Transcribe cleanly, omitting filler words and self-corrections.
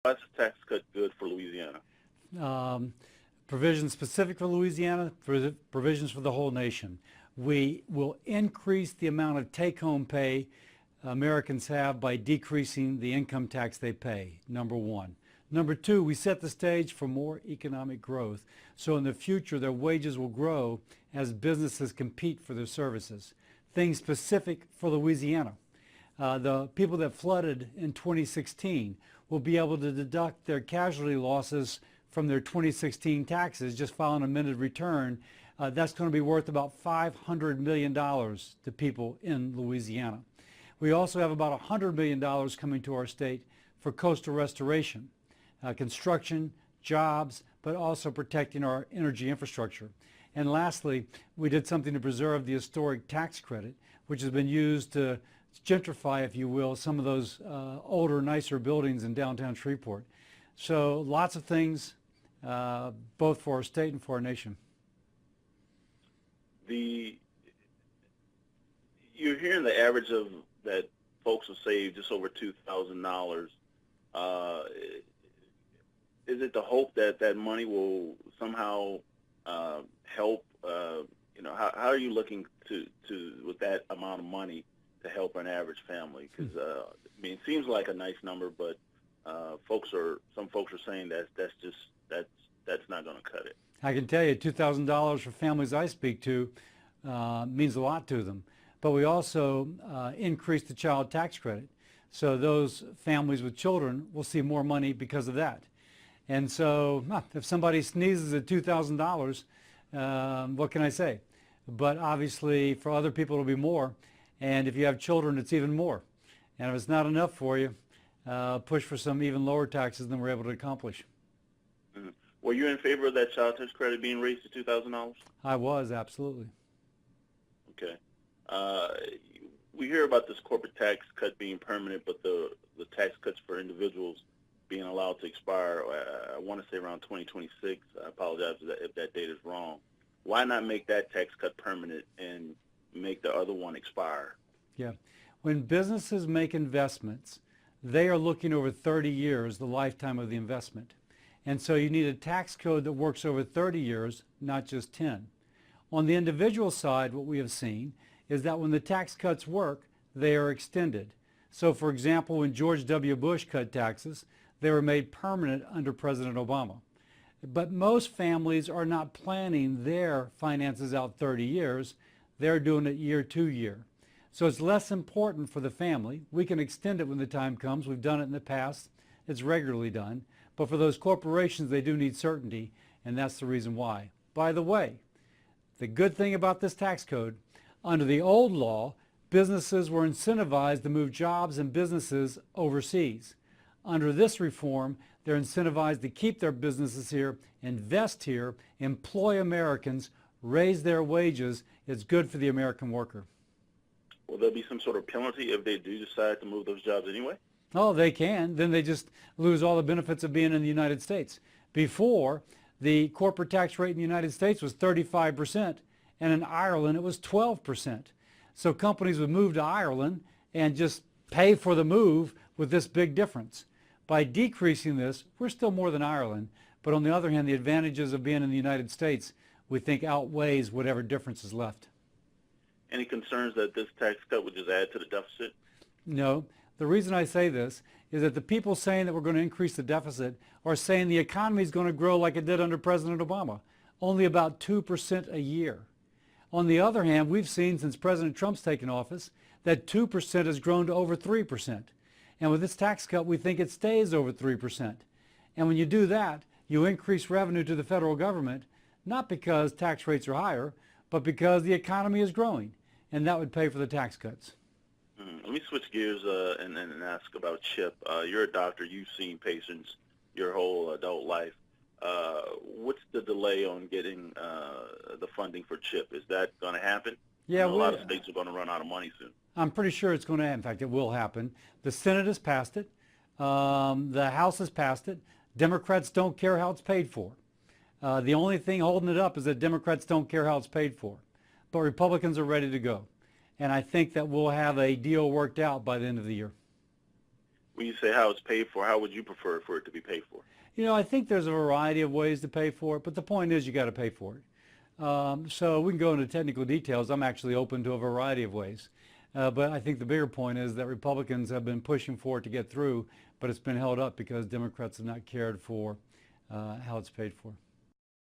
Why is the tax cut good for Louisiana? Um, Provisions specific for Louisiana, provisions for the whole nation. We will increase the amount of take-home pay Americans have by decreasing the income tax they pay, number one. Number two, we set the stage for more economic growth. So in the future, their wages will grow as businesses compete for their services. Things specific for Louisiana. The people that flooded in 2016 will be able to deduct their casualty losses from their 2016 taxes, just file an amended return. That's going to be worth about $500 million to people in Louisiana. We also have about $100 million coming to our state for coastal restoration, construction, jobs, but also protecting our energy infrastructure. And lastly, we did something to preserve the historic tax credit, which has been used to gentrify, if you will, some of those older, nicer buildings in downtown Shreveport. So lots of things, both for our state and for our nation. You're hearing the average of that folks will save just over $2,000. Is it the hope that that money will somehow help? How are you looking to with that amount of money to help an average family? Because it seems like a nice number, but some folks are saying that's not going to cut it. I can tell you, $2,000 for families I speak to means a lot to them. But we also increased the child tax credit, so those families with children will see more money because of that. And so, if somebody sneezes at $2,000, what can I say? But obviously, for other people, it'll be more. And if you have children, it's even more. And if it's not enough for you, push for some even lower taxes than we're able to accomplish. Mm-hmm. Were you in favor of that child tax credit being raised to $2,000? I was, absolutely. Okay. We hear about this corporate tax cut being permanent, but the tax cuts for individuals being allowed to expire, I want to say around 2026. I apologize if that date is wrong. Why not make that tax cut permanent and make the other one expire? Yeah. When businesses make investments, they are looking over 30 years, the lifetime of the investment. And so you need a tax code that works over 30 years, not just 10. On the individual side, what we have seen is that when the tax cuts work, they are extended. So for example, when George W. Bush cut taxes, they were made permanent under President Obama. But most families are not planning their finances out 30 years. They're doing it year to year. So it's less important for the family. We can extend it when the time comes. We've done it in the past. It's regularly done. But for those corporations, they do need certainty, and that's the reason why. By the way, the good thing about this tax code, under the old law, businesses were incentivized to move jobs and businesses overseas. Under this reform, they're incentivized to keep their businesses here, invest here, employ Americans, raise their wages. It's good for the American worker. Will there be some sort of penalty if they do decide to move those jobs anyway? Oh, they can. Then they just lose all the benefits of being in the United States. Before, the corporate tax rate in the United States was 35%, and in Ireland it was 12%. So companies would move to Ireland and just pay for the move with this big difference. By decreasing this, we're still more than Ireland, but on the other hand, the advantages of being in the United States, we think outweighs whatever difference is left. Any concerns that this tax cut would just add to the deficit? No. The reason I say this is that the people saying that we're going to increase the deficit are saying the economy is going to grow like it did under President Obama, only about 2% a year. On the other hand, we've seen since President Trump's taken office that 2% has grown to over 3%. And with this tax cut, we think it stays over 3%. And when you do that, you increase revenue to the federal government, not because tax rates are higher, but because the economy is growing. And that would pay for the tax cuts. Let me switch gears and ask about CHIP. You're a doctor. You've seen patients your whole adult life. What's the delay on getting the funding for CHIP? Is that going to happen? Yeah, a lot of states are going to run out of money soon. I'm pretty sure it's going to happen. In fact, it will happen. The Senate has passed it. The House has passed it. Democrats don't care how it's paid for. The only thing holding it up is that Democrats don't care how it's paid for. But Republicans are ready to go. And I think that we'll have a deal worked out by the end of the year. when you say how it's paid for, how would you prefer for it to be paid for? You know, I think there's a variety of ways to pay for it, but the point is you got to pay for it. So we can go into technical details. I'm actually open to a variety of ways. But I think the bigger point is that Republicans have been pushing for it to get through, but it's been held up because Democrats have not cared for how it's paid for.